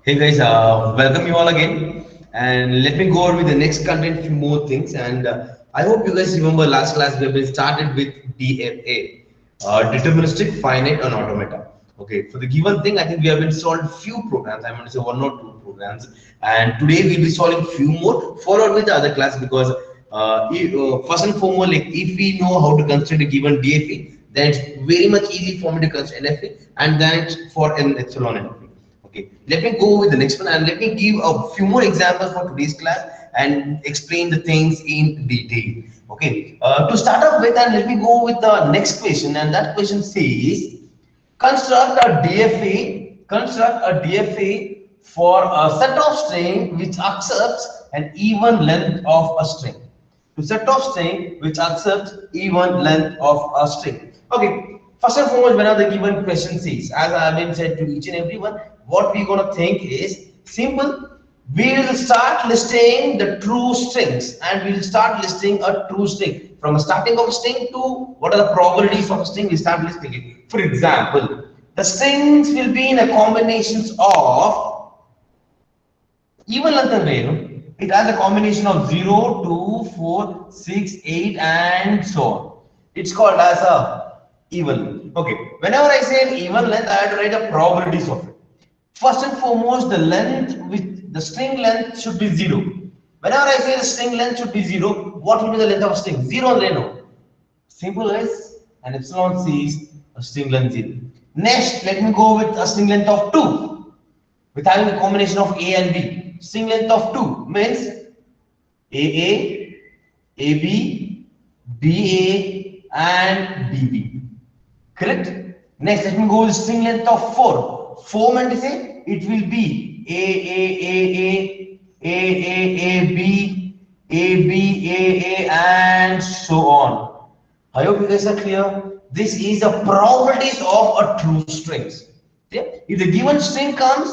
Hey guys, welcome you all again, and let me go over with the next content, few more things. And I hope you guys remember last class we have been started with DFA, Deterministic Finite and Automata. Okay, for the given thing, I think we have been solved few programs. I'm going to say one or two programs, and today we'll be solving few more, followed with the other class because first and foremost, like if we know how to construct a given DFA, then it's very much easy for me to construct NFA, and then it's for an epsilon NFA. Okay, let me go with the next one and let me give a few more examples for today's class and explain the things in detail. Okay, to start off with, and let me go with the next question, and that question says, construct a DFA for a set of string which accepts an even length of a string. To set of string which accepts even length of a string. Okay, first and foremost, whenever the given question says, as I have been said to each and everyone, what we're gonna think is simple. We will start listing the true strings, and we will start listing a true string from a starting of a string to what are the probabilities of a string. We start listing it. For example, the strings will be in a combinations of even length and range. It has a combination of 0, 2, 4, 6, 8, and so on. It's called as a even. Okay, whenever I say an even length, I have to write the probabilities of it. First and foremost, the length with the string length should be 0. Whenever I say the string length should be 0, what will be the length of a string? 0 and Reno. Simple as an epsilon says a string length 0. Next, let me go with a string length of 2 with having a combination of A and B. String length of 2 means AA, AB, BA, and BB. Correct? Next, let me go with string length of 4. 4 meant to say it will be AAAA, and so on. I hope you guys are clear. This is the probabilities of a true strings. Okay? If the given string comes,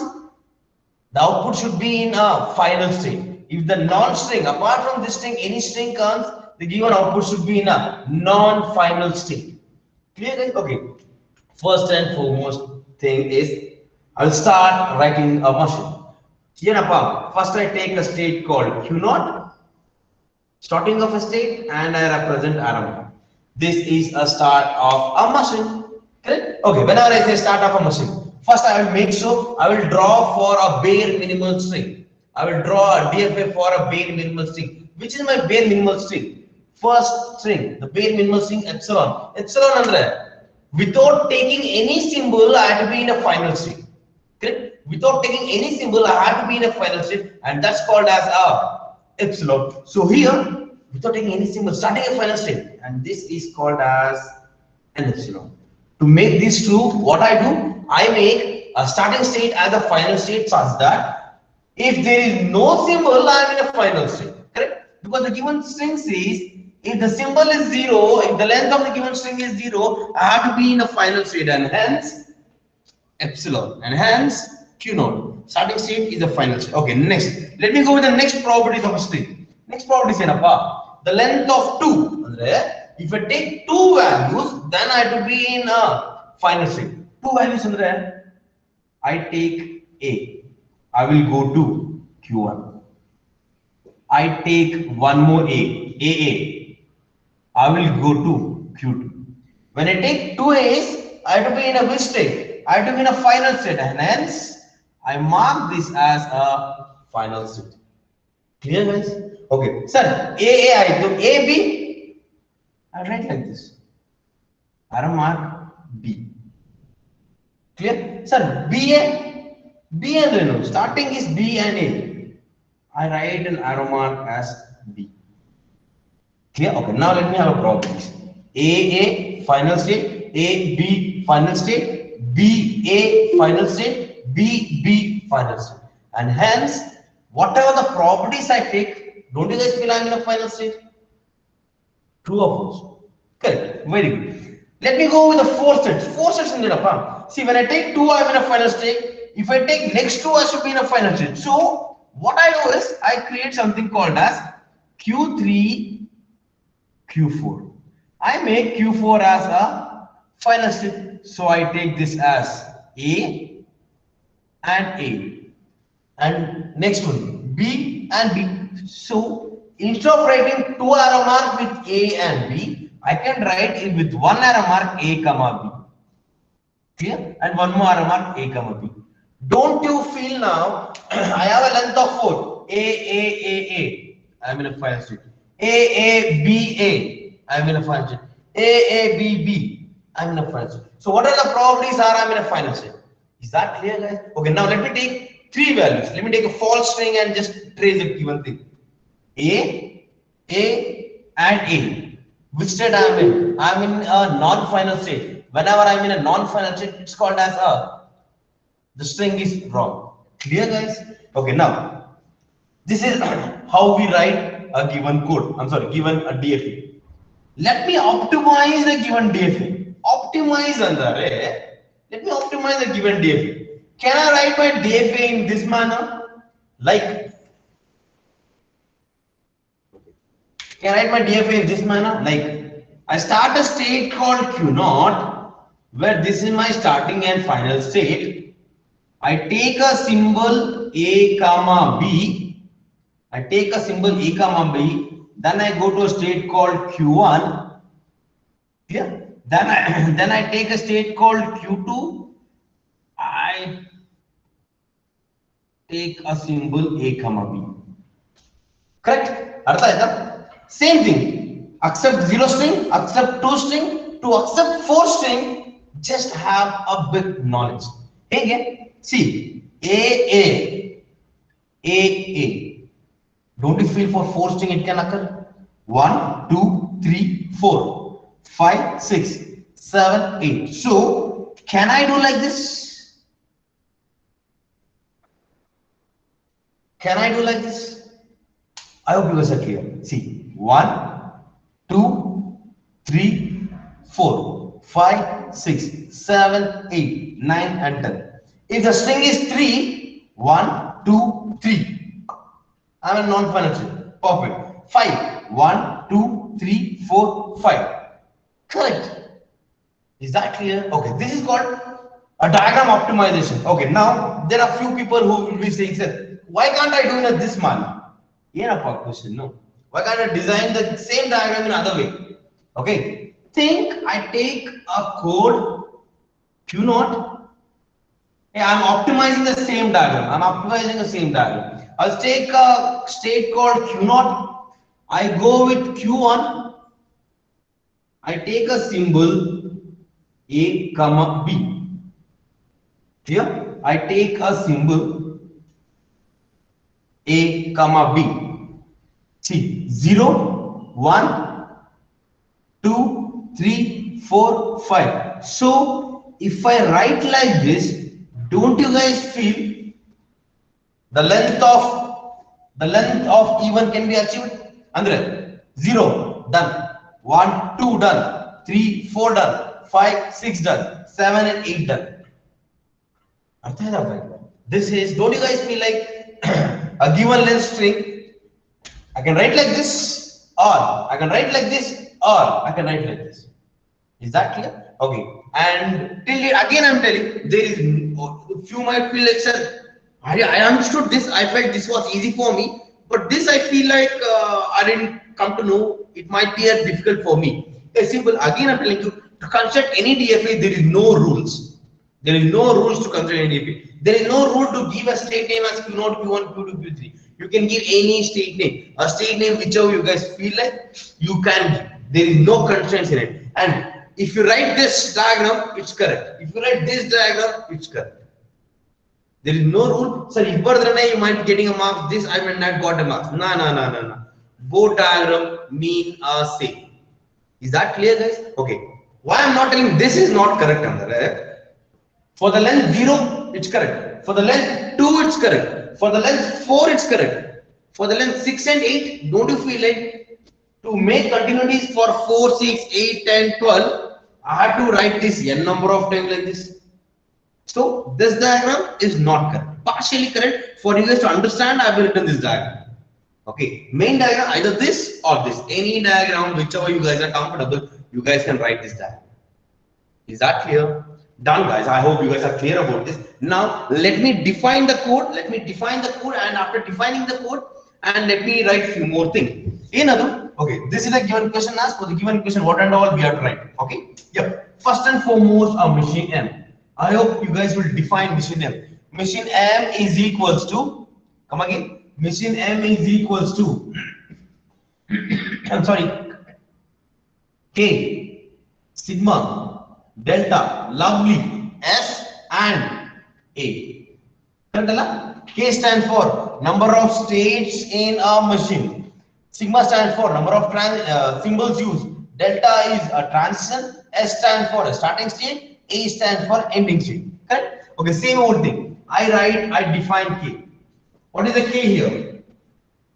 the output should be in a final state. If the non-string, apart from this string, any string comes, the given output should be in a non-final state. Clear guys? Okay. First and foremost thing is, I'll start writing a machine. Here above, first I take a state called Q0, starting of a state, and I represent arrow. This is a start of a machine. Correct? Okay, whenever I say start of a machine, first I will make sure I will draw for a bare minimal string. I will draw a DFA for a bare minimal string. Which is my bare minimal string? First string, the bare minimal string epsilon. Epsilon under, without taking any symbol, I have to be in a final state. Correct? Without taking any symbol, I have to be in a final state, and that's called as a epsilon. So here, without taking any symbol, starting a final state, and this is called as an epsilon. To make this true, what I do, I make a starting state as a final state such that if there is no symbol, I am in a final state. Correct? Because the given string says if the symbol is 0, if the length of the given string is 0, I have to be in a final state, and hence epsilon, and hence Q0. Starting state is a final state. Okay, next. Let me go with the next properties of a string. Next property is the length of 2. If I take 2 values, then I have to be in a final state. 2 values I take A. I will go to Q1. I take one more AA. I will go to Q2. When I take 2 A's, I have to be in a which state? I have to be in a final state, and hence I mark this as a final state. Clear guys? Okay, sir, AA I do AB, I write like this. I mark B. Clear? Sir, BA, B and Reno. Starting is B and A. I write an arrow mark as B. Clear? Okay, now let me have a properties. AA final state, AB final state, BA final state, BB final state. And hence, whatever the properties I take, don't you guys feel I'm in a final state? True or false? Correct. Very good. Let me go with the 4 sets. 4 sets in the See, when I take 2, I'm in a final state. If I take next 2, I should be in a final state. So, what I do is, I create something called as Q3, Q4. I make Q4 as a final state. So, I take this as A and A. And next one, B and B. So instead of writing two arrow mark with A and B, I can write it with one arrow mark A comma B. Clear? And one more arrow mark A comma B. Don't you feel now? I have a length of 4. A. I'm in a final state. A. I'm in a final state. B. I'm in a final state. So what are the probabilities are I'm in a final state? Is that clear, guys? Okay, now let me take three values. Let me take a false string and just trace a given thing. A, and A. Which state I am in? I am in a non-final state. Whenever I am in a non-final state, it's called as the string is wrong. Clear, guys? Okay, now this is how we write a given code. I'm sorry, given a DFA. Let me optimize the given DFA. Optimize under. Let me optimize the given DFA. Can I write my DFA in this manner? Like, can I write my DFA in this manner? Like, I start a state called Q0, where this is my starting and final state. I take a symbol A comma B. I take a symbol A comma B. Then I go to a state called Q1. Yeah. Then I take a state called Q2. I take a symbol A comma B. Correct? Same thing. Accept 0 string, accept 2 string. To accept 4 string, just have a bit knowledge. Hey, see, A. Don't you feel for 4 string it can occur? 1, 2, 3, 4, 5, 6, 7, 8. So, can I do like this? Can I do like this? I hope you guys are clear. See, 1, 2, 3, 4, 5, 6, 7, 8, 9, and 10. If the string is 3, 1, 2, 3. I'm a non-final string. Perfect. 5, 1, 2, 3, 4, 5. Correct. Is that clear? Okay, this is called a diagram optimization. Okay, now there are few people who will be saying, sir, why can't I do it in this manner? Yeah, question. No. Why can't I design the same diagram in another way? Okay. Think I take a code Q0. Yeah, I'm optimizing the same diagram. I'll take a state called Q0. I go with Q1. I take a symbol A comma B. Here I take a symbol A comma B. See, 0, 1, 2, 3, 4, 5. So if I write like this, don't you guys feel the length of even can be achieved? Andre, 0 done, 1, 2 done, 3, 4 done, 5, 6 done, 7 and 8 done. This is, don't you guys feel like a given length string? I can write like this, or I can write like this, or I can write like this. Is that clear? Okay. And again, I'm telling, there is few might feel like, sir, I understood this. I felt this was easy for me, but this I feel like I didn't come to know. It might be as difficult for me. It's simple. Again, I'm telling you, to construct any DFA, there is no rules. There is no rules to construct any DFA. There is no rule to give a state name as Q0, Q1, Q2, Q3. You can give any state name, a state name whichever you guys feel like you can give. There is no constraints in it. And if you write this diagram, it's correct. If you write this diagram, it's correct. There is no rule. Sir, if you might be getting a mark. This I might not got a mark. No. Both diagram mean same. Is that clear, guys? Okay. Why I'm not telling this is not correct, right? For the length 0, it's correct. For the length 2, it's correct. For the length 4, it's correct. For the length 6 and 8, don't you feel like to make continuities for 4, 6, 8, 10, 12, I have to write this n number of times like this. So this diagram is not correct. Partially correct. For you guys to understand, I have written this diagram. Okay. Main diagram, either this or this. Any diagram, whichever you guys are comfortable, you guys can write this diagram. Is that clear? Done, guys. I hope you guys are clear about this. Now let me define the code. Let me define the code, and after defining the code, and let me write few more things. In other, okay, this is a given question. Asked for the given question, what and all we have to write. Okay. Yep. First and foremost, a machine M. I hope you guys will define machine M. Machine M is equals to. Come again. Machine M is equals to. I'm sorry. K sigma delta lovely S and A. K stands for number of states in a machine. Sigma stands for number of symbols used. Delta is a transition. S stands for a starting state. A stands for ending state. Correct? Okay, same old thing. I define K. What is the K here?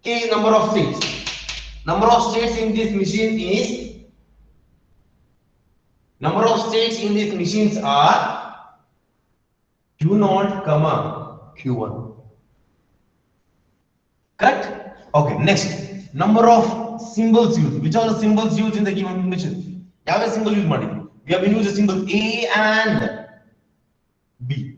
K is number of states. Number of states in this machine is. Number of states in these machines are Q0, Q1. Correct? Okay, next. Number of symbols used. Which are the symbols used in the given machine? You have a symbol used, Mani. We have been using the symbol A and B.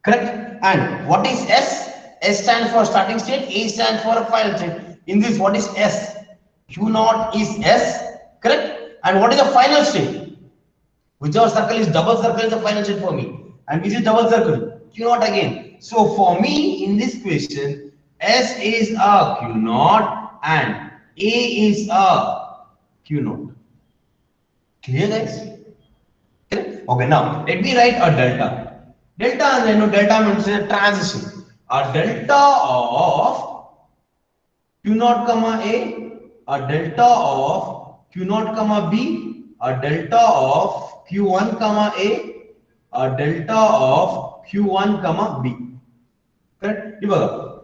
Correct? And what is S? S stands for starting state, A stands for a final state. In this, what is S? Q0 is S. Correct? And what is the final state? Whichever circle is double circle is the final state for me. And which is double circle? Q0 again. So for me in this question, S is a Q0 and A is a Q0. Clear, guys? Okay, now let me write a delta. Delta, and I know delta means a transition. A delta of Q0 comma A delta of Q0 comma B, a delta of Q1 comma a delta of Q1 comma B. Correct?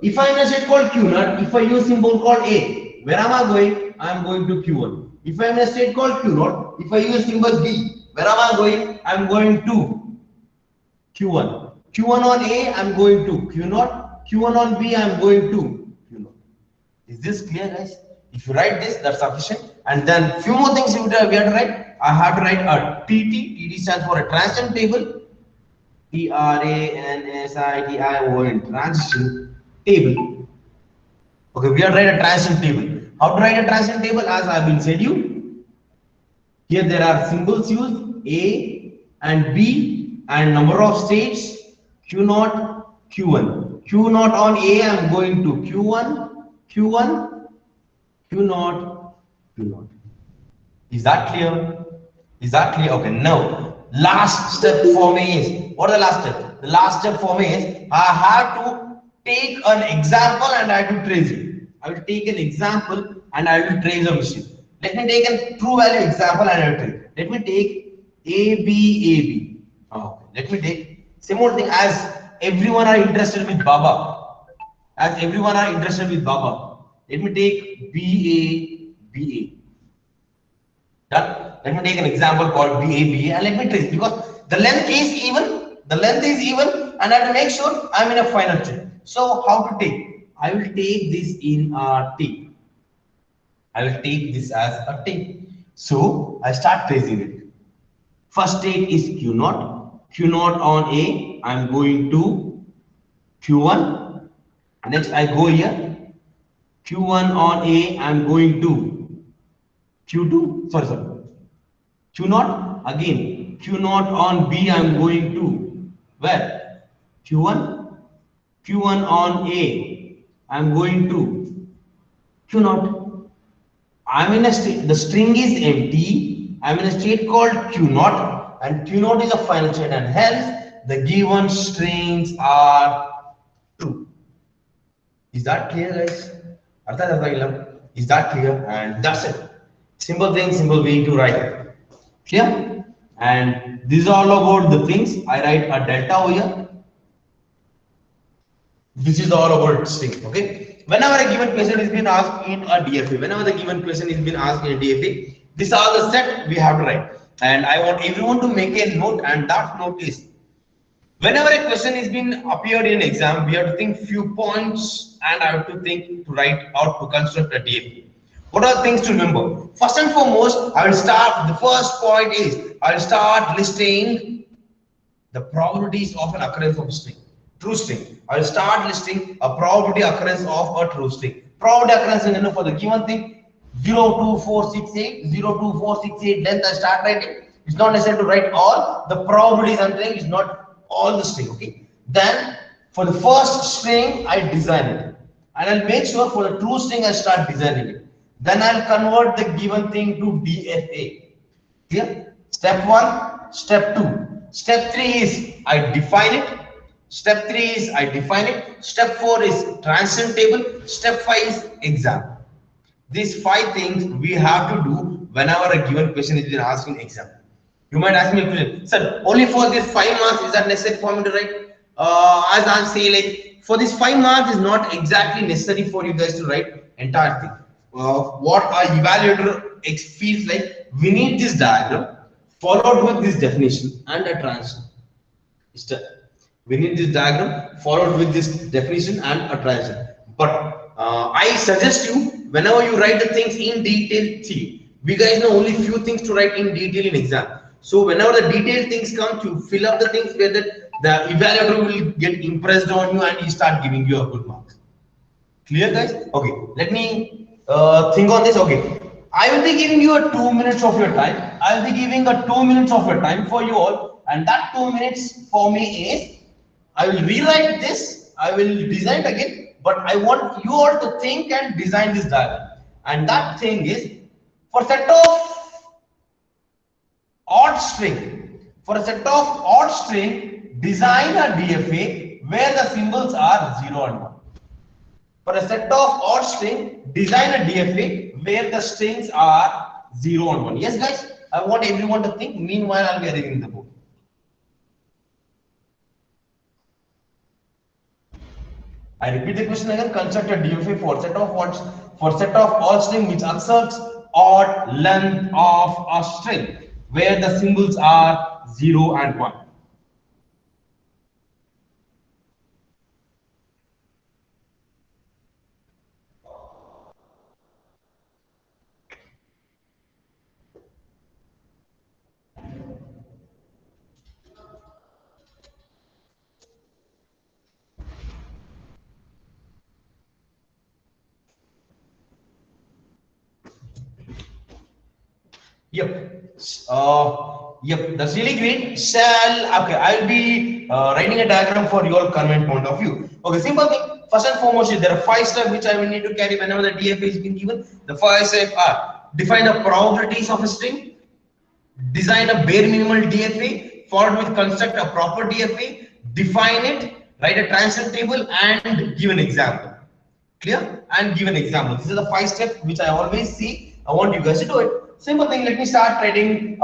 If I am in a state called Q0, if I use symbol called A, where am I going? I am going to Q1. If I am in a state called Q0, if I use symbol B, where am I going? I am going to Q1. Q1 on A, I am going to Q0. Q1 on B, I am going to Q0. Is this clear, guys? If you write this, that's sufficient. And then few more things we have to write. I have to write a TT. TT stands for a transition table. TRANSITION, transition table. Okay, we have to write a transition table. How to write a transition table? As I have been said you. Here there are symbols used A and B and number of states Q0, Q1. Q0 on A, I am going to Q1, Q1, Q0, Q0. Is that clear? Is that clear? Okay, now last step for me is, what is the last step? The last step for me is I have to take an example and I have to trace it. I will take an example and I will trace a machine. Let me take a true value example and I will trace. Let me take AB. Okay. Let me take similar thing as everyone are interested with Baba. As everyone are interested with Baba. Let me take BA. Done. Let me take an example called BA, and let me trace because the length is even. The length is even, and I have to make sure I'm in a final state. So how to take? I will take this in a T. I will take this as a T. So I start tracing it. First state is Q0. Q0 on A. I'm going to Q1. Next I go here. Q1 on A. I'm going to Q2. Sorry. Q0 again. Q0 on B. I'm going to where? Q1. Q1 on A. I'm going to Q0. I'm in a state. The string is empty. I'm in a state called Q0, and Q0 is a final state, and hence the given strings are true. Is that clear, guys? Is that clear? And that's it. Simple thing, simple way to write. Clear? And this is all about the things. I write a delta over here. This is all about string. Okay. Whenever a given question is being asked in a DFA, these are the set we have to write. And I want everyone to make a note, and that note is, whenever a question is being appeared in exam, we have to think few points, and I have to think to write out to construct a DFA. What are the things to remember? First and foremost, I will start. The first point is I will start listing the probabilities of an occurrence of a string. True string. I will start listing a probability occurrence of a true string. Probability occurrence is for the given thing 02468, 02468 length. I start writing. It's not necessary to write all. The probabilities I'm saying is not all the string. Okay. Then for the first string, I design it. And I'll make sure for the true string I start designing it. Then I'll convert the given thing to DFA. Clear? Step 1, step 2. Step 3 is I define it. Step 3 is I define it. Step 4 is transition table. Step 5 is exam. These 5 things we have to do whenever a given question is asked in exam. You might ask me a question, sir, only for this 5 marks is that necessary for me to write? As I'm saying, like for this 5 marks is not exactly necessary for you guys to write entire thing. What our evaluator feels like, we need this diagram followed with this definition and a transition. We need this diagram followed with this definition and a transition. But I suggest you, whenever you write the things in detail, see, we guys know only few things to write in detail in exam. So whenever the detailed things come, to fill up the things where the evaluator will get impressed on you and he start giving you a good marks. Clear, guys? Okay, let me think on this. Okay, I will be giving you a 2 minutes of your time. I will be giving a 2 minutes of your time for you all, and that 2 minutes for me is I will rewrite this. I will design it again, but I want you all to think and design this diagram. And that thing is for set of odd string. For a set of odd string, design a DFA where the symbols are 0 and 1. For a set of odd string, design a DFA where the strings are 0 and 1. Yes, guys, I want everyone to think. Meanwhile, I'll be arranging the board. I repeat the question again. Construct a DFA for set of odd string which accepts odd length of a string where the symbols are 0 and 1. Yep. Yep. That's really great. Okay, I'll be writing a diagram for your current point of view. Okay, simple thing. First and foremost, there are 5 steps which I will need to carry whenever the DFA is being given. The 5 steps are define the probabilities of a string, design a bare minimal DFA, followed with construct a proper DFA, define it, write a transition table, and give an example. Clear? And give an example. These are the 5 steps which I always see. I want you guys to do it. Simple thing. Let me start writing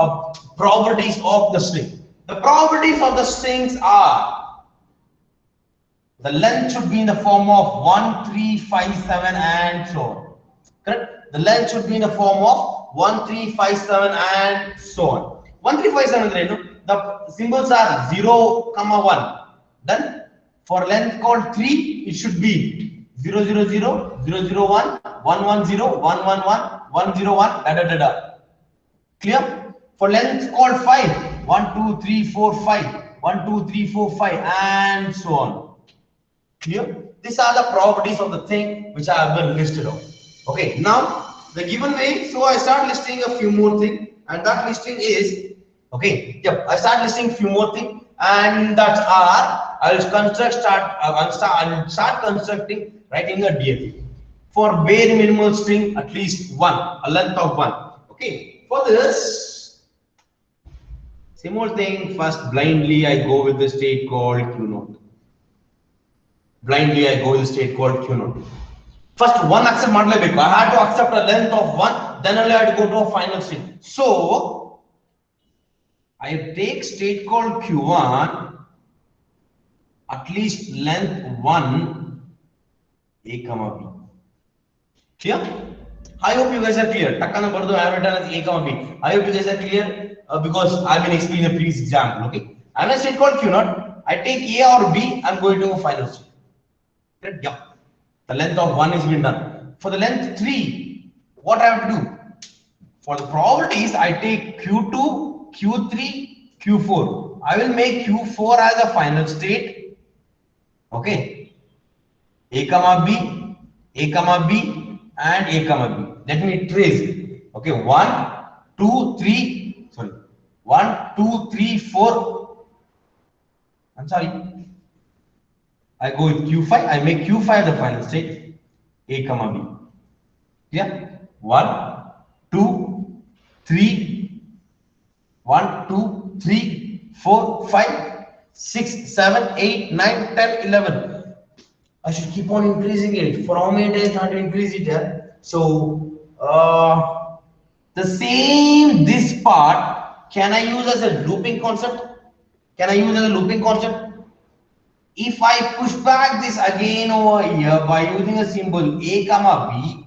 probabilities of the string. The probabilities of the strings are the length should be in the form of 1, 3, 5, 7, and so on. Correct? The length should be in the form of 1, 3, 5, 7, and so on. 1, 3, 5, 7, the symbols are 0, 1. Then for length called 3, it should be 0, 0, 0, 0, 0, 1, 1, 1, 0, 1, 1, 1, 1, 0, 1, da da da da. Clear? For length called 5, 1, 2, 3, 4, 5, 1, 2, 3, 4, 5, and so on. Clear? These are the properties of the thing which I have been listed on. Okay, now the given way, so I start listing a few more things, and that listing is okay. Yep, I start listing few more things, and that are I'll start constructing writing a DFA for bare minimal string at least 1, a length of 1. Okay, for this same old thing. First, blindly I go with the state called Q0. Blindly I go with the state called Q0. First, 1 accept model. I had to accept a length of 1, then only I had to go to a final state. So I take state called Q1 at least length 1 A comma B. Clear? I hope you guys are clear. Takana bardo I have written as A comma B. I hope you guys are clear because I've been explaining the previous example. Okay, I'm a state called Q0. I take A or B. I'm going to a final state. Yeah. The length of 1 is been done. For the length 3, what I have to do? For the probabilities, I take Q2, Q3, Q4. I will make Q4 as a final state. Okay. A comma B, A comma B, and A comma B. Let me trace it. Okay. 1, 2, 3. Sorry. 1, 2, 3, 4. I'm sorry. I go with Q5. I make Q5 the final state. A comma B. Yeah. 1, 2, 3, 1, 2, 3, 4, 5, 6, 7, 8, 9, 10, 11. I should keep on increasing it. For how many days I have to increase it? Yeah. So the same this part can I use as a looping concept? Can I use as a looping concept? If I push back this again over here by using a symbol A comma B,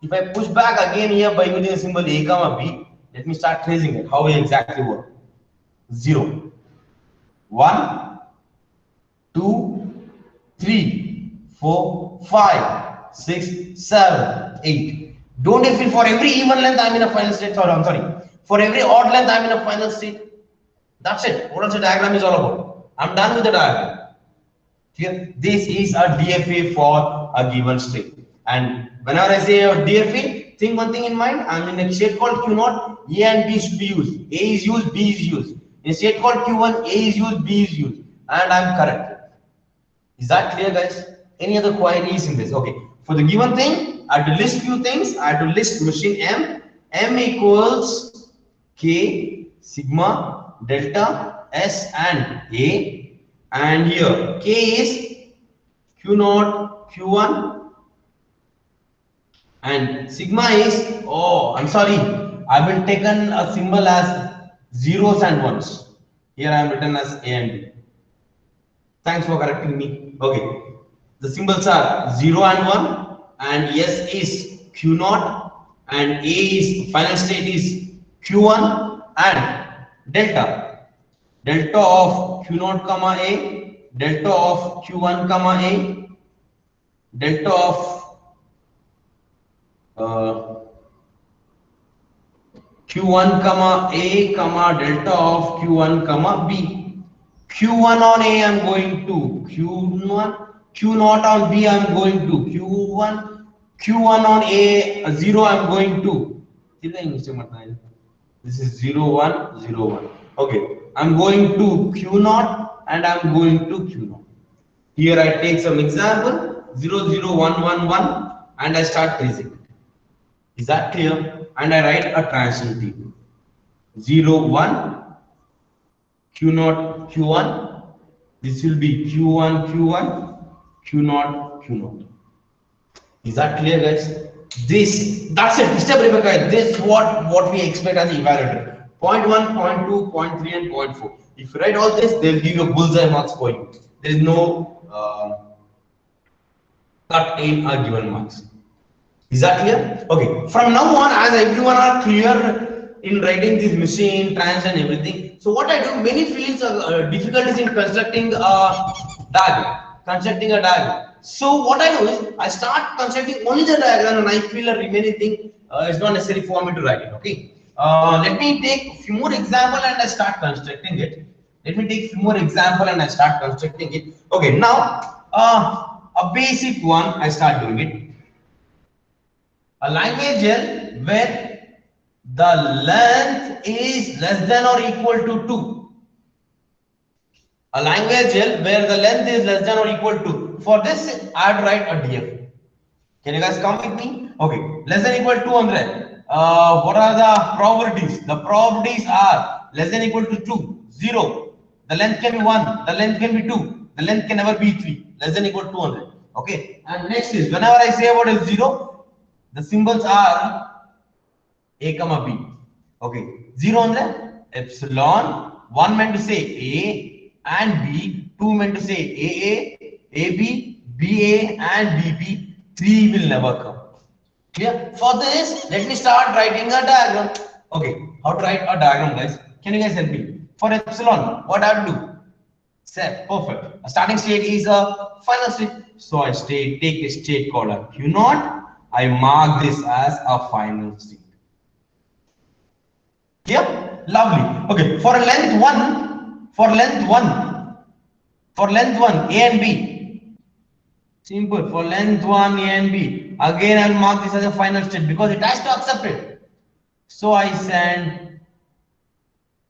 if I push back again here by using a symbol A comma B, let me start tracing it. How will it exactly work? 0, 1, 2, 3, 4, 5, 6, 7, 8. Don't you feel for every even length I'm in a final state? Sorry, I'm sorry. For every odd length I'm in a final state. That's it. What else the diagram is all about? I'm done with the diagram. Here, this is a DFA for a given state. And whenever I say a DFA, think one thing in mind. I'm in a state called Q0. A and B should be used. A is used, B is used. In a state called Q1, A is used, B is used. And I'm correct. Is that clear, guys? Any other queries in this? Okay. For the given thing, I have to list few things. I have to list machine M. M equals K, sigma, delta, S, and A. And here K is Q0, Q1, and sigma is, oh, I'm sorry, I've been taken a symbol as zeros and ones. Here I am written as A and B. Thanks for correcting me. Okay, the symbols are 0 and 1, and S is Q0, and A is final state is Q1, and delta. Delta of Q0 comma A, delta of Q1 comma A, delta of Q1 comma A comma delta of Q1 comma B. Q1 on A I'm going to Q1, Q0 on B I'm going to Q1, Q1 on A 0 I'm going to. This is 0, 1, 0, 1. Okay, I'm going to Q0 and I'm going to Q0. Here I take some example 0, 0, 1, 1, 1 and I start tracing it. Is that clear? And I write a transition table 0, 1, Q0, Q1. This will be Q1, Q1, Q0, Q0. Is that clear, guys? That's it. Step Rebecca. This is what we expect as an evaluator. Point 1, point 2, point 3, and point 4. If you write all this, they'll give you bullseye marks for you. There is no cut in a given marks. Is that clear? Okay. From now on, as everyone are clear in writing this machine, trans and everything. So what I do, many fields are difficulties in constructing a diagram. So what I do is I start constructing only the diagram, and I feel a remaining thing is not necessary for me to write it. Okay. Let me take a few more example and I start constructing it. Okay. Now a basic one I start doing it. A language gel where the length is less than or equal to 2. A language gel where the length is less than or equal to. For this, I have to write a DFA. Can you guys come with me? Okay, less than equal to 200. What are the probabilities? The probabilities are less than equal to 2, 0. The length can be 1, the length can be 2, the length can never be 3. Less than equal to 200. Okay, and next is whenever I say about a 0, the symbols are A comma B. Okay, 0 on the epsilon, 1 meant to say A and B, 2 meant to say AA, AB, BA and BB, 3 will never come. Clear? For this, let me start writing a diagram. Okay, how to write a diagram, guys? Can you guys help me? For epsilon, what I have to do? Set, perfect. A starting state is a final state. So I take a state called a Q0. I mark this as a final state. Clear? Lovely. Okay, for length 1, A and B. Simple. For length 1, A and B. Again, I will mark this as a final state because it has to accept it. So I send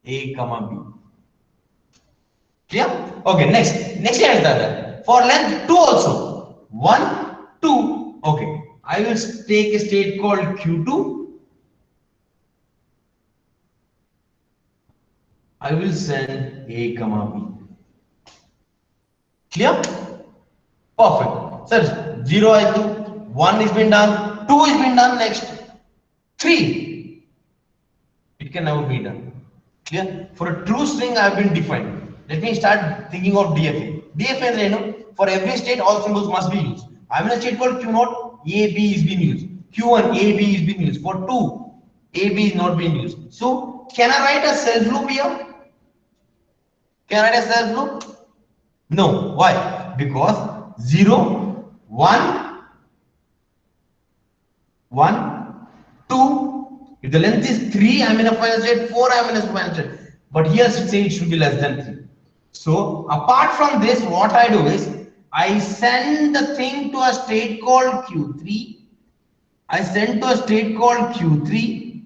A comma B. Clear? Okay, next is the other. For length 2 also. 1, 2. Okay. I will take a state called Q2. I will send A comma B. Clear? Perfect. Sir, 0 I do, 1 is been done, 2 is been done, next 3. It can never be done. Clear? For a true string I have been defined. Let me start thinking of DFA. DFA is, for every state all symbols must be used. I am in a state called Q0, AB is being used. Q1, AB is being used. For 2, AB is not being used. So can I write a self loop here? Can I write a self loop? No. Why? Because 0, 1, 1, 2. If the length is 3, I am in a final state. 4, I am in a final state. But here say it should be less than 3. So apart from this, what I do is I send the thing to a state called Q3. I send to a state called Q3,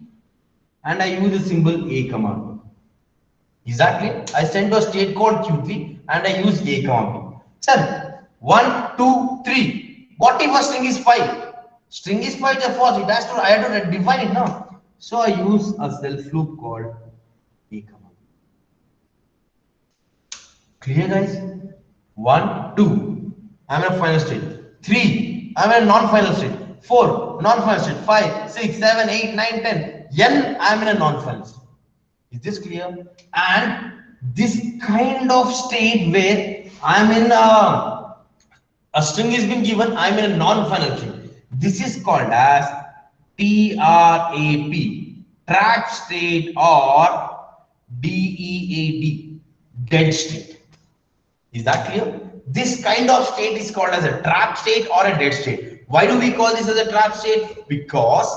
and I use the symbol A comma B. Exactly. I send to a state called Q3 and I use A comma B. Sir, 1, 2, 3. What if a string is 5? String is 5 is false. It has to, I have to define it now. So I use a self loop called A comma B. Clear, guys? 1, 2. I'm in a final state. 3. I'm in a non-final state. 4. Non-final state. 5, 6, 7, 8, 9, 10. N. I'm in a non-final state. Is this clear? And this kind of state where I'm in a string is being given, I'm in a non-final state. This is called as TRAP, trap state, or DEAD, dead state. Is that clear? This kind of state is called as a trap state or a dead state. Why do we call this as a trap state? Because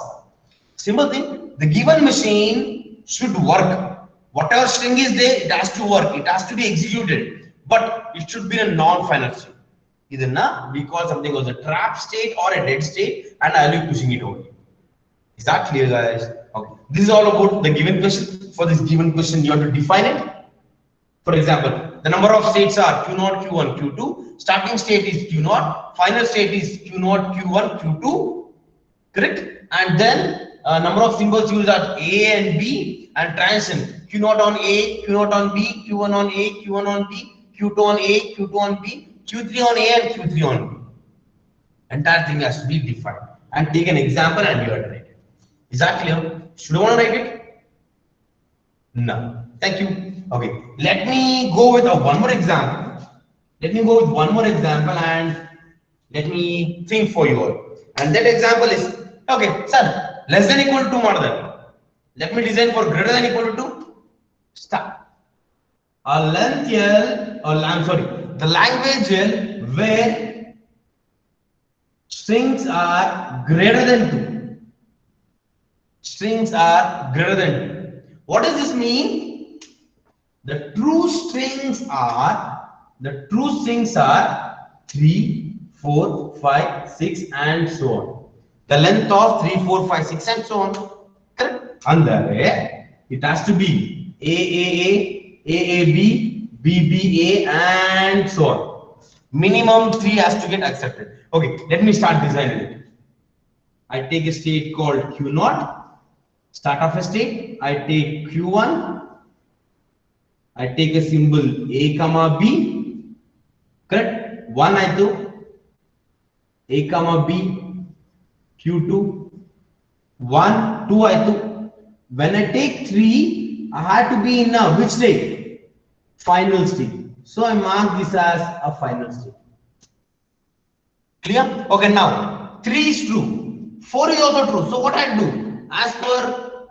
simple thing, the given machine should work. Whatever string is there, it has to work. It has to be executed, but it should be a non-final state. Either na we call something as a trap state or a dead state, and I'll be pushing it over. Is that clear, guys? Okay. This is all about the given question. For this given question, you have to define it. For example, the number of states are Q0, Q1, Q2. Starting state is Q0. Final state is Q0, Q1, Q2. Correct? And then number of symbols used are A and B, and transition. Q0 on A, Q0 on B, Q1 on A, Q1 on B, Q2 on A, Q2 on B, Q3 on A, and Q3 on B. Entire thing has to be defined. And take an example and you have to write it. Is that clear? Should I want to write it? No. Thank you. Okay. Let me go with one more example. Let me go with one more example and let me think for you all. And that example is, okay, sir, less than equal to 2 more than. Let me design for greater than equal to 2. Start. A length L, or I'm sorry, the language L where strings are greater than 2. Strings are greater than 2. What does this mean? The true strings are 3, 4, 5, 6, and so on. The length of 3, 4, 5, 6, and so on. Correct? And it has to be AAA, AAB, BBA, and so on. Minimum 3 has to get accepted. Okay, let me start designing it. I take a state called Q0. Start of a state. I take Q1. I take a symbol A comma B. Correct? 1 I do. A comma B. Q2. 1, 2 I do. When I take 3, I had to be in which state? Final state. So I mark this as a final state. Clear? Okay, now 3 is true. 4 is also true. So what I do? As per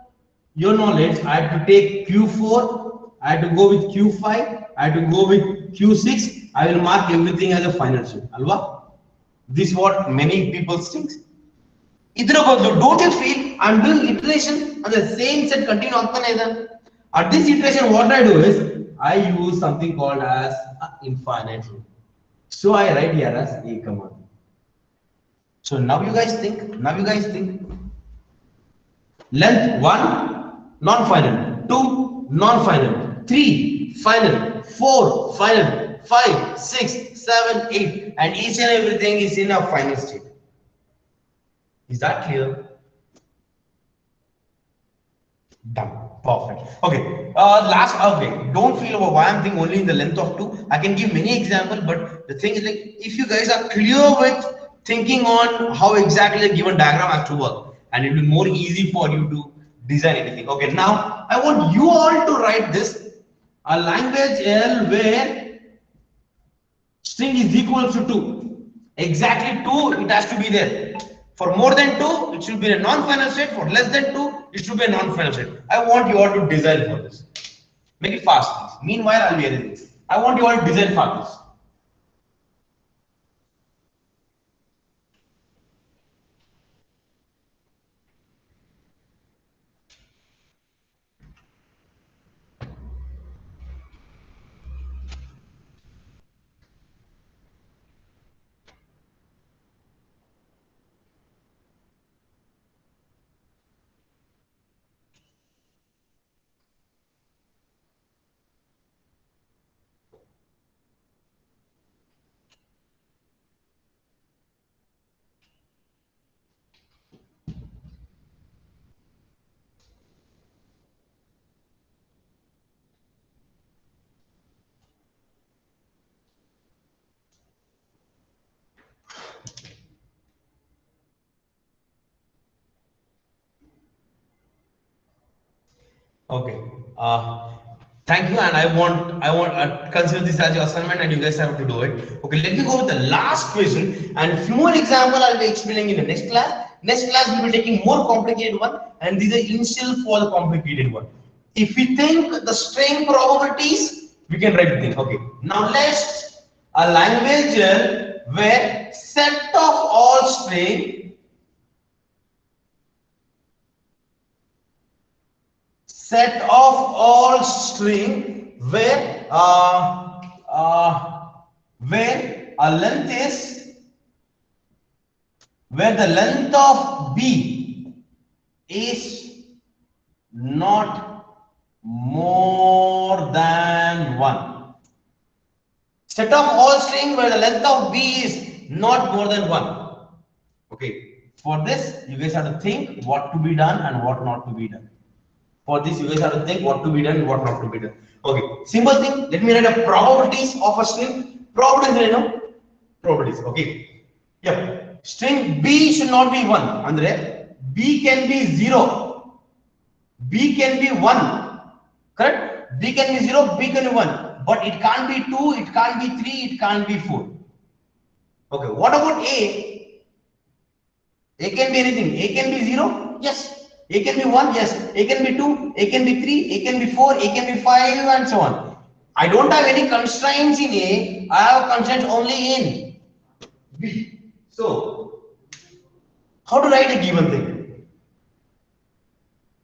your knowledge, I have to take Q4, I have to go with Q5, I have to go with Q6. I will mark everything as a final state. Alva? This is what many people think. Don't you feel I'm doing iteration on the same set continue at this iteration? What I do is I use something called as infinite loop. So I write here as a command. So now you guys think. Length 1 non-final, 2 non-final, 3 final, 4 final, 5, 6, 7, 8, and each and everything is in a final state. Is that clear? Done. Perfect. Okay. Okay. Don't feel about why I'm thinking only in the length of 2. I can give many examples, but the thing is, like, if you guys are clear with thinking on how exactly a given diagram has to work, and it will be more easy for you to design anything. Okay. Now I want you all to write this a language L where string is equal to 2. Exactly 2, it has to be there. For more than 2, it should be a non-final state. For less than 2, it should be a non-final state. I want you all to design for this. Make it fast, please. Meanwhile, I'll be editing this. I want you all to design for this. Okay. Thank you, and I want consider this as your assignment, and you guys have to do it. Okay. Let me go with the last question, and few more example I'll be explaining in the next class. Next class we'll be taking more complicated one, and these are initial for the complicated one. If we think the string probabilities, we can write the thing. Okay. Now let's a language where set of all string set of all string where a length is where the length of b is not more than 1. Set of all string where the length of b is not more than 1. Okay, for this you guys have to think what to be done and what not to be done. For this, you guys have to think what to be done, what not to be done. Okay, simple thing. Let me write a probabilities of a string. Probabilities, probabilities. Okay. Yeah. String B should not be 1. Andre, B can be 0. B can be 1. Correct? B can be 0. B can be 1. But it can't be 2. It can't be 3. It can't be 4. Okay. What about A? A can be anything. A can be 0. Yes. A can be 1, yes. A can be 2, A can be 3, A can be 4, A can be 5, and so on. I don't have any constraints in A. I have constraints only in B. So, how to write a given thing?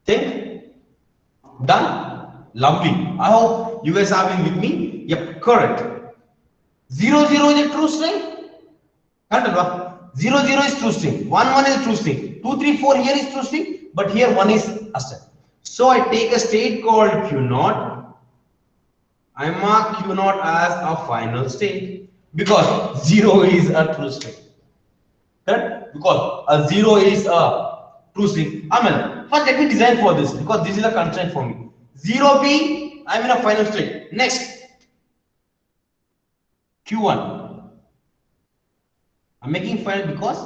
Think? Done? Lovely. I hope you guys have been with me. Yep, correct. 0, 0 is a true string. 0, 0 is true string. 1, 1 is true string. 2, 3, 4 here is true string. But here 1 is a step. So I take a state called Q0. I mark Q0 as a final state because 0 is a true string. Correct? Because a 0 is a true string. Amen. First, let me design for this because this is a constraint for me. 0B, I'm in a final state. Next, Q1. I'm making final because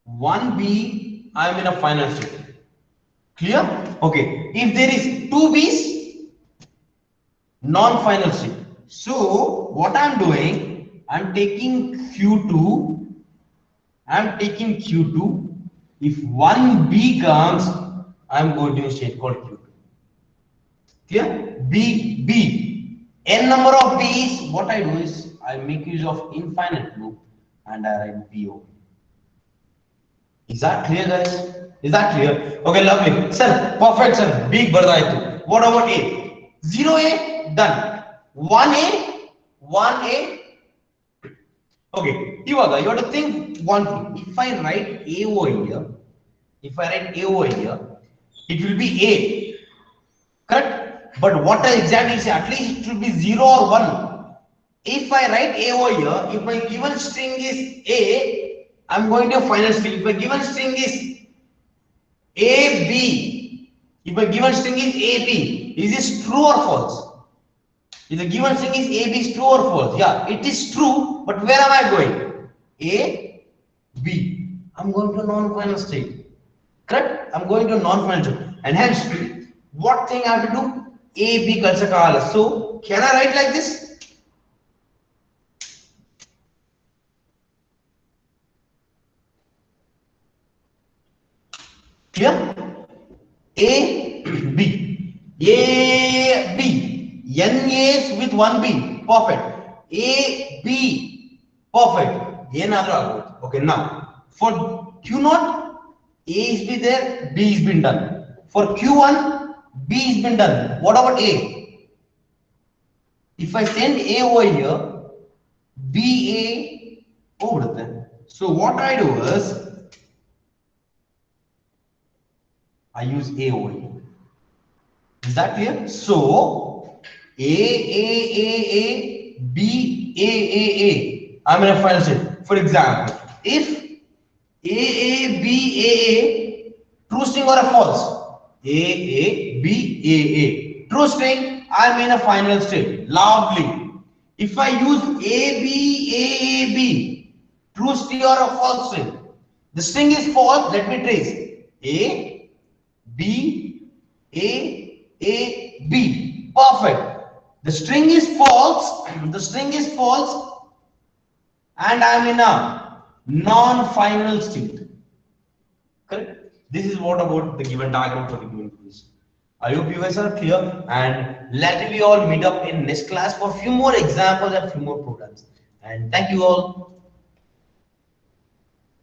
1B, I'm in a final state. Clear? Okay. If there is 2 B's, non-final state. So what I'm doing, I'm taking Q2. I'm taking Q2. If 1B comes, I'm going to a state called Q2. Clear? B. N number of B's. What I do is I make use of infinite loop and I write B over. Is that clear, guys? Is that clear? Okay, lovely. Sir, perfect, sir. Big bardaitu. What about A? 0A, done. 1A, 1A. Okay, you have to think one thing. If I write A over here, if I write A over here, it will be A. Correct? But what I exactly say? At least it should be 0 or 1. If I write A over here, if my given string is A, I'm going to a final string. If my given string is AB, if my given string is AB, is this true or false? If the given string is AB is true or false? Yeah, it is true, but where am I going? A, B. I'm going to non-final state. Correct? I'm going to non-final state. And hence, what thing I have to do? A, B, kalsakala. So, can I write like this? Clear? A, B. A, B. N A's with one B. Perfect. A, B. Perfect. Okay, now for Q0, A is be there, B is been done. For Q1, B is been done. What about A? If I send A over here, B, A over there. So what I do is I use A over here. Is that clear? So A, B, A. I'm in a final state. For example, if A, true string or a false? A, true string, I'm in a final state. Lovely. If I use A, B, true string or a false string, the string is false, let me trace. A, B, B. Perfect. The string is false. The string is false, and I'm in a non-final state. Correct. This is what about the given diagram for the given quiz. I hope you guys are clear, and let we all meet up in next class for a few more examples and few more programs. And thank you all.